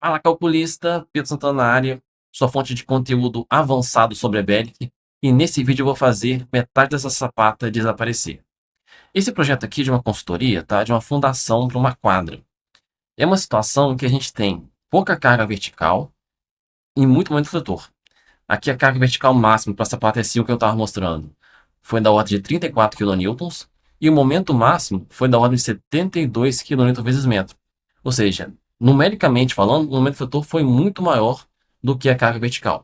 Fala, calculista, Pedro Santana na área, sua fonte de conteúdo avançado sobre a Bellic, e nesse vídeo eu vou fazer metade dessa sapata desaparecer. Esse projeto aqui é de uma consultoria, tá? De uma fundação para uma quadra. É uma situação em que a gente tem pouca carga vertical e muito momento fletor. Aqui a carga vertical máxima para a sapata S1 que eu estava mostrando foi da ordem de 34 kN e o momento máximo foi da ordem de 72 kN vezes metro. Ou seja, numericamente falando, o momento fletor foi muito maior do que a carga vertical.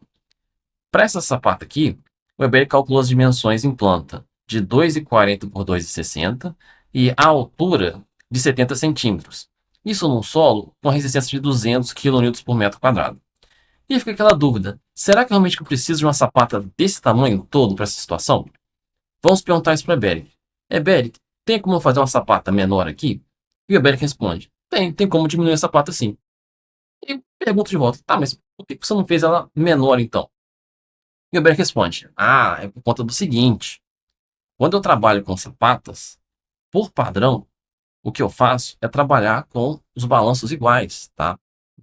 Para essa sapata aqui, o Weber calculou as dimensões em planta de 2,40 por 2,60 e a altura de 70 centímetros. Isso num solo com resistência de 200 kN por metro quadrado. E aí fica aquela dúvida, será que realmente eu preciso de uma sapata desse tamanho todo para essa situação? Vamos perguntar isso para a Eberic. Eberic, tem como eu fazer uma sapata menor aqui? E o Eberic responde, tem como diminuir a sapata sim. E eu pergunto de volta, tá, mas por que você não fez ela menor então? E o Eberic responde, é por conta do seguinte, quando eu trabalho com sapatas, por padrão, o que eu faço é trabalhar com os balanços iguais, tá?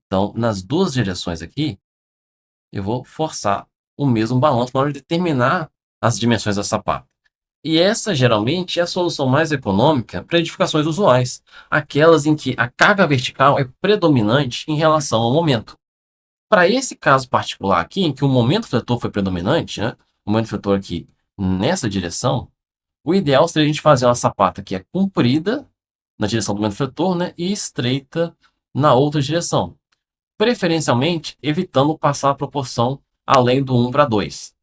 Então, nas duas direções aqui, eu vou forçar o mesmo balanço na hora de determinar as dimensões da sapata. E essa, geralmente, é a solução mais econômica para edificações usuais, aquelas em que a carga vertical é predominante em relação ao momento. Para esse caso particular aqui, em que o momento fletor foi predominante, né, o momento fletor aqui nessa direção, o ideal seria a gente fazer uma sapata que é comprida na direção do momento fletor, né, e estreita na outra direção, preferencialmente evitando passar a proporção além do 1 para 2.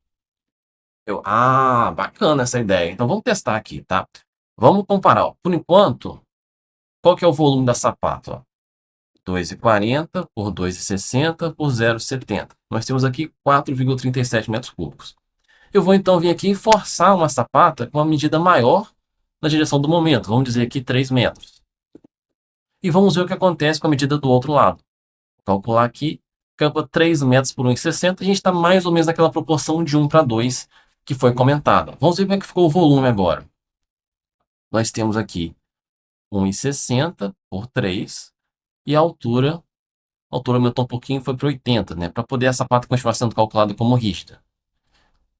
Bacana essa ideia. Então vamos testar aqui, tá? Vamos comparar, ó. Por enquanto, qual que é o volume da sapata? Ó? 2,40 por 2,60 por 0,70. Nós temos aqui 4,37 metros cúbicos. Eu vou então vir aqui e forçar uma sapata com uma medida maior na direção do momento. Vamos dizer aqui 3 metros. E vamos ver o que acontece com a medida do outro lado. Vou calcular aqui, campa 3 metros por 1,60. A gente está mais ou menos naquela proporção de 1 para 2 que foi comentada. Vamos ver como é que ficou o volume agora. Nós temos aqui 1,60 por 3 e a altura aumentou um pouquinho, foi para 80, né? Para poder a sapata continuar sendo calculada como rígida.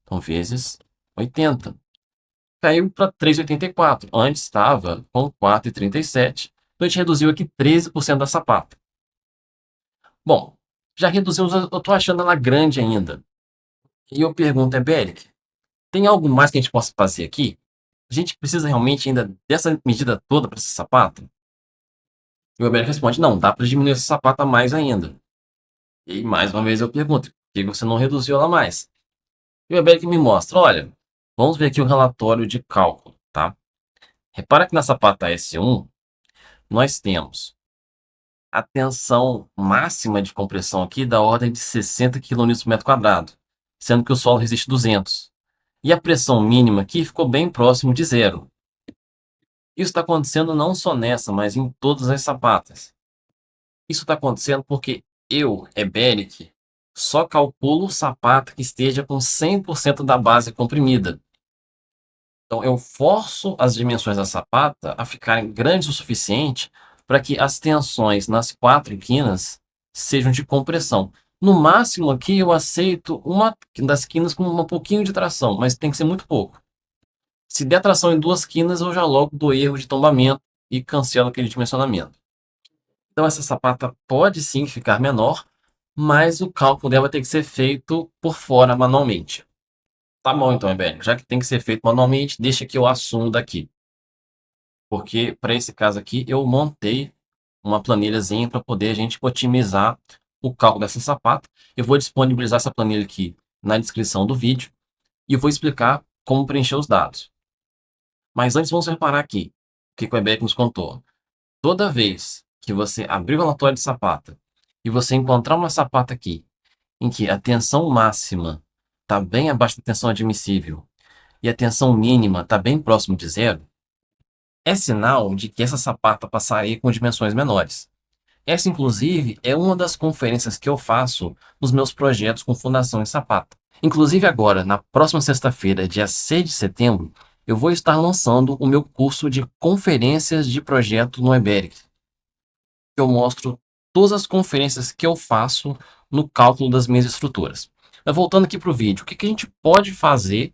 Então, vezes 80. Caiu para 3,84. Antes estava com 4,37. Então, a gente reduziu aqui 13% da sapata. Bom, já reduzimos, eu estou achando ela grande ainda. E eu pergunto, Beric, tem algo mais que a gente possa fazer aqui? A gente precisa realmente ainda dessa medida toda para esse sapato? E o Beric responde, não, dá para diminuir esse sapato mais ainda. E mais uma vez eu pergunto, por que você não reduziu ela mais? E o Beric me mostra, olha, vamos ver aqui o relatório de cálculo, tá? Repara que na sapata S1, nós temos a tensão máxima de compressão aqui da ordem de 60 kN por metro quadrado, sendo que o solo resiste 200. E a pressão mínima aqui ficou bem próximo de zero. Isso está acontecendo não só nessa, mas em todas as sapatas. Isso está acontecendo porque eu, Eberic, só calculo sapata que esteja com 100% da base comprimida. Então, eu forço as dimensões da sapata a ficarem grandes o suficiente para que as tensões nas 4 quinas sejam de compressão. No máximo aqui eu aceito uma das quinas com um pouquinho de tração, mas tem que ser muito pouco. Se der tração em 2 quinas, eu já logo dou erro de tombamento e cancelo aquele dimensionamento. Então essa sapata pode sim ficar menor, mas o cálculo dela vai ter que ser feito por fora manualmente. Tá bom então, Ebene, já que tem que ser feito manualmente, deixa que eu assumo daqui. Porque para esse caso aqui eu montei uma planilhazinha para poder a gente otimizar o cálculo dessa sapata. Eu vou disponibilizar essa planilha aqui na descrição do vídeo e vou explicar como preencher os dados. Mas antes vamos reparar aqui o que o Ebene nos contou. Toda vez que você abrir o relatório de sapata e você encontrar uma sapata aqui em que a tensão máxima está bem abaixo da tensão admissível e a tensão mínima está bem próximo de zero, é sinal de que essa sapata passaria com dimensões menores. Essa, inclusive, é uma das conferências que eu faço nos meus projetos com fundação em sapata. Inclusive agora, na próxima sexta-feira, dia 6 de setembro, eu vou estar lançando o meu curso de conferências de projeto no Eberic. Eu mostro todas as conferências que eu faço no cálculo das minhas estruturas. Mas voltando aqui para o vídeo, o que a gente pode fazer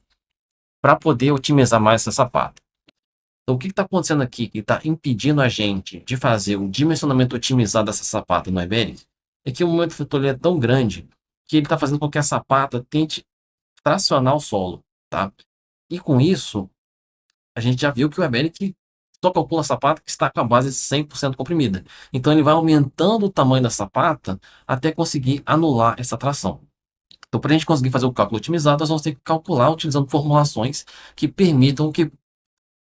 para poder otimizar mais essa sapata? Então, o que está acontecendo aqui que está impedindo a gente de fazer o dimensionamento otimizado dessa sapata no iBeric é que o momento efetor é tão grande que ele está fazendo com que a sapata tente tracionar o solo, tá? E com isso, a gente já viu que o iBeric só calcula a sapata que está com a base 100% comprimida. Então, ele vai aumentando o tamanho da sapata até conseguir anular essa tração. Então, para a gente conseguir fazer o cálculo otimizado, nós vamos ter que calcular utilizando formulações que permitam que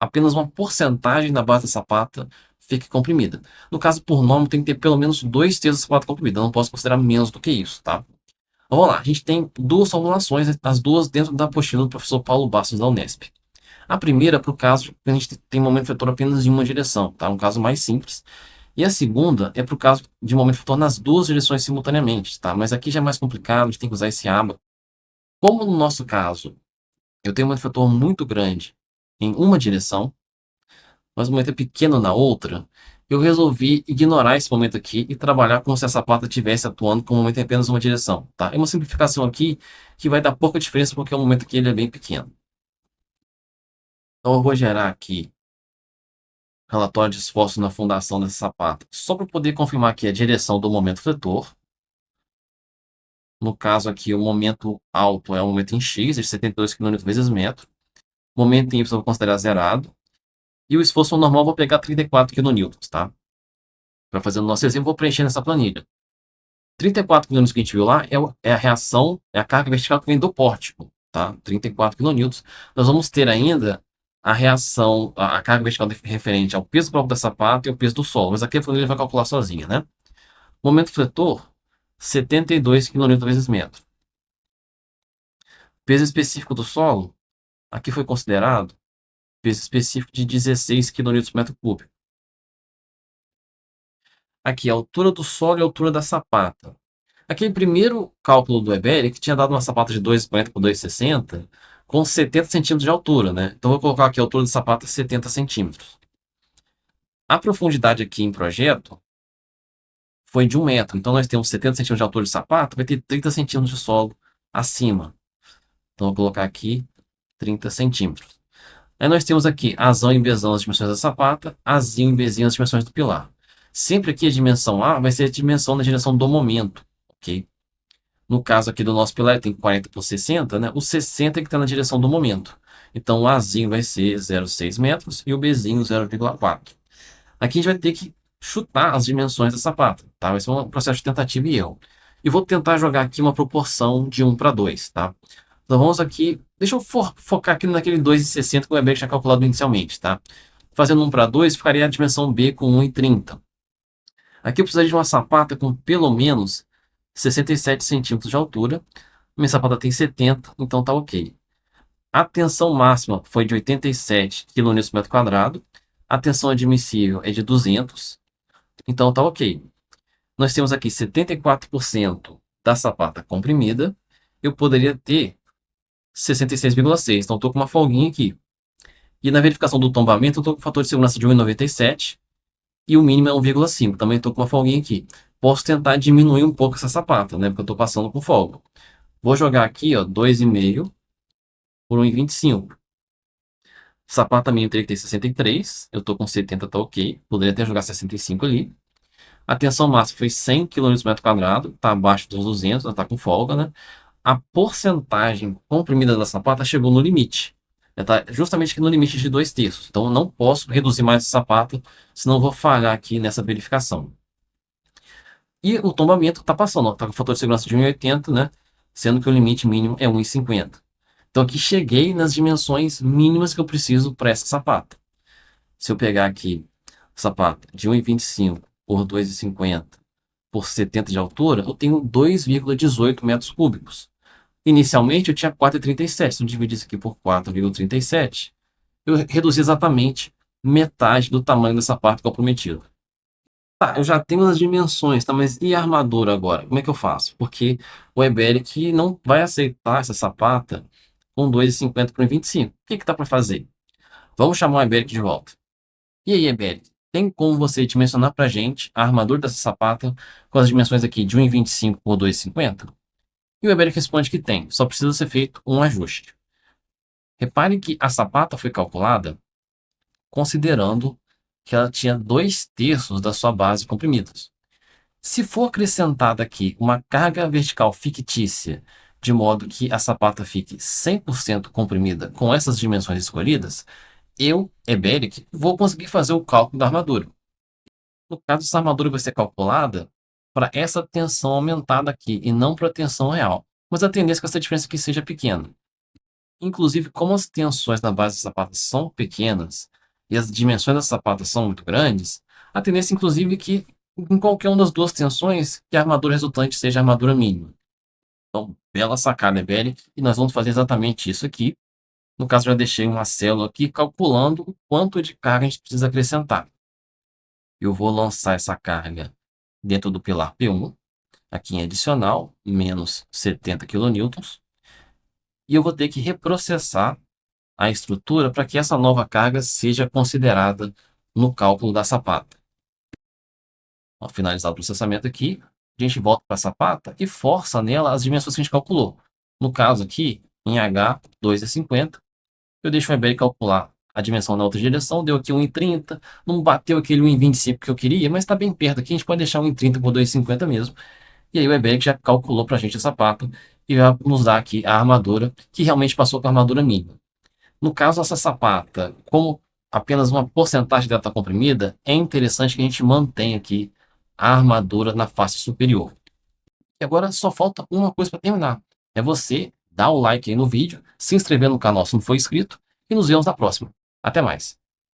apenas uma porcentagem da base da sapata fique comprimida. No caso, por norma, tem que ter pelo menos 2/3 da sapata comprimida. Eu não posso considerar menos do que isso, tá? Então, vamos lá. A gente tem duas formulações, as duas dentro da apostila do professor Paulo Bastos da Unesp. A primeira, para o caso que a gente tem momento efetor apenas em uma direção, tá? Um caso mais simples. E a segunda é para o caso de momento efetor nas duas direções simultaneamente, tá? Mas aqui já é mais complicado, a gente tem que usar esse aba. Como no nosso caso, eu tenho um momento efetor muito grande em uma direção, mas o momento é pequeno na outra, eu resolvi ignorar esse momento aqui e trabalhar como se a sapata estivesse atuando com o momento em apenas uma direção, tá? É uma simplificação aqui que vai dar pouca diferença porque o momento aqui ele é bem pequeno. Então eu vou gerar aqui relatório de esforço na fundação dessa sapata, só para poder confirmar aqui a direção do momento fletor. No caso aqui, o momento alto é o momento em x, de 72 kN vezes metro. O momento em y eu vou considerar zerado. E o esforço normal eu vou pegar 34 kN, tá? Para fazer o nosso exemplo, vou preencher nessa planilha. 34 kN que a gente viu lá é a reação, é a carga vertical que vem do pórtico, tá? 34 kN. Nós vamos ter ainda a reação, a carga vertical referente ao peso próprio da sapata e ao peso do solo. Mas aqui a planilha vai calcular sozinha, né? Momento fletor, 72 kN vezes metro. Peso específico do solo, aqui foi considerado peso específico de 16 kN por metro cúbico. Aqui, a altura do solo e a altura da sapata. Aquele primeiro cálculo do Eberic tinha dado uma sapata de 2,40 por 2,60 com 70 centímetros de altura, né? Então, vou colocar aqui a altura da sapata 70 centímetros. A profundidade aqui em projeto foi de 1 metro. Então, nós temos 70 centímetros de altura de sapata, vai ter 30 centímetros de solo acima. Então, vou colocar aqui 30 centímetros. Aí nós temos aqui azão e bezão as dimensões da sapata, azinho e bezinho as dimensões do pilar. Sempre aqui a dimensão A vai ser a dimensão na direção do momento, ok? No caso aqui do nosso pilar, tem 40 por 60, né? O 60 é que está na direção do momento. Então, o Azinho vai ser 0,6 metros e o Bzinho 0,4. Aqui a gente vai ter que chutar as dimensões da sapata, tá? Vai ser um processo de tentativa e erro. E vou tentar jogar aqui uma proporção de 1 para 2, tá? Então, vamos aqui... Deixa eu focar aqui naquele 2,60 que o Weber tinha calculado inicialmente, tá? Fazendo 1 para 2, ficaria a dimensão B com 1,30. Aqui eu precisaria de uma sapata com pelo menos 67 centímetros de altura. Minha sapata tem 70, então tá ok. A tensão máxima foi de 87 kN por metro quadrado. A tensão admissível é de 200, então tá ok. Nós temos aqui 74% da sapata comprimida. Eu poderia ter 66,6, então estou com uma folguinha aqui. E na verificação do tombamento, eu estou com o fator de segurança de 1,97 e o mínimo é 1,5. Também estou com uma folguinha aqui. Posso tentar diminuir um pouco essa sapata, né? Porque eu estou passando com folga. Vou jogar aqui, ó, 2,5 por 1,25. Sapata minha teria que ter 63. Eu estou com 70, tá ok. Poderia até jogar 65 ali. A tensão máxima foi 100 kN por metro quadrado. Está abaixo dos 200, está com folga, né? A porcentagem comprimida da sapata chegou no limite. Está justamente aqui no limite de 2/3. Então, eu não posso reduzir mais essa sapata, senão eu vou falhar aqui nessa verificação. E o tombamento está passando, está com fator de segurança de 1,80, né? Sendo que o limite mínimo é 1,50. Então, aqui cheguei nas dimensões mínimas que eu preciso para essa sapata. Se eu pegar aqui sapata de 1,25 por 2,50 por 70 de altura, eu tenho 2,18 metros cúbicos. Inicialmente, eu tinha 4,37. Se eu dividir isso aqui por 4,37, eu reduzi exatamente metade do tamanho dessa parte comprometida. Tá, eu já tenho as dimensões, tá? Mas e a armadura agora? Como é que eu faço? Porque o Eberic não vai aceitar essa sapata com 2,50 por 1,25. O que que dá para fazer? Vamos chamar o Eberic de volta. E aí, Eberic? tem como você dimensionar pra gente a armadura dessa sapata com as dimensões aqui de 1,25 por 2,50? E o Weber responde que tem, só precisa ser feito um ajuste. Repare que a sapata foi calculada considerando que ela tinha 2/3 da sua base comprimidos. Se for acrescentada aqui uma carga vertical fictícia, de modo que a sapata fique 100% comprimida com essas dimensões escolhidas, eu, Eberic, vou conseguir fazer o cálculo da armadura. No caso, essa armadura vai ser calculada para essa tensão aumentada aqui e não para a tensão real. Mas a tendência é que essa diferença aqui seja pequena. Inclusive, como as tensões na base da sapata são pequenas e as dimensões da sapata são muito grandes, a tendência, inclusive, é que em qualquer uma das duas tensões, que a armadura resultante seja a armadura mínima. Então, bela sacada, Eberic, e nós vamos fazer exatamente isso aqui. No caso, já deixei uma célula aqui calculando o quanto de carga a gente precisa acrescentar. Eu vou lançar essa carga dentro do pilar P1, aqui em adicional, menos 70 kN, e eu vou ter que reprocessar a estrutura para que essa nova carga seja considerada no cálculo da sapata. Ao finalizar o processamento aqui, a gente volta para a sapata e força nela as dimensões que a gente calculou. No caso aqui, em H, 2,50, eu deixo o Weber calcular a dimensão na outra direção, deu aqui 1,30, não bateu aquele 1,25 que eu queria, mas está bem perto aqui, a gente pode deixar 1,30 por 2,50 mesmo. E aí o Weber já calculou para a gente a sapata e vai nos dar aqui a armadura, que realmente passou para a armadura mínima. No caso, essa sapata, como apenas uma porcentagem dela está comprimida, é interessante que a gente mantenha aqui a armadura na face superior. E agora só falta uma coisa para terminar. É você dar o like aí no vídeo, se inscrever no canal se não for inscrito e nos vemos na próxima. Até mais.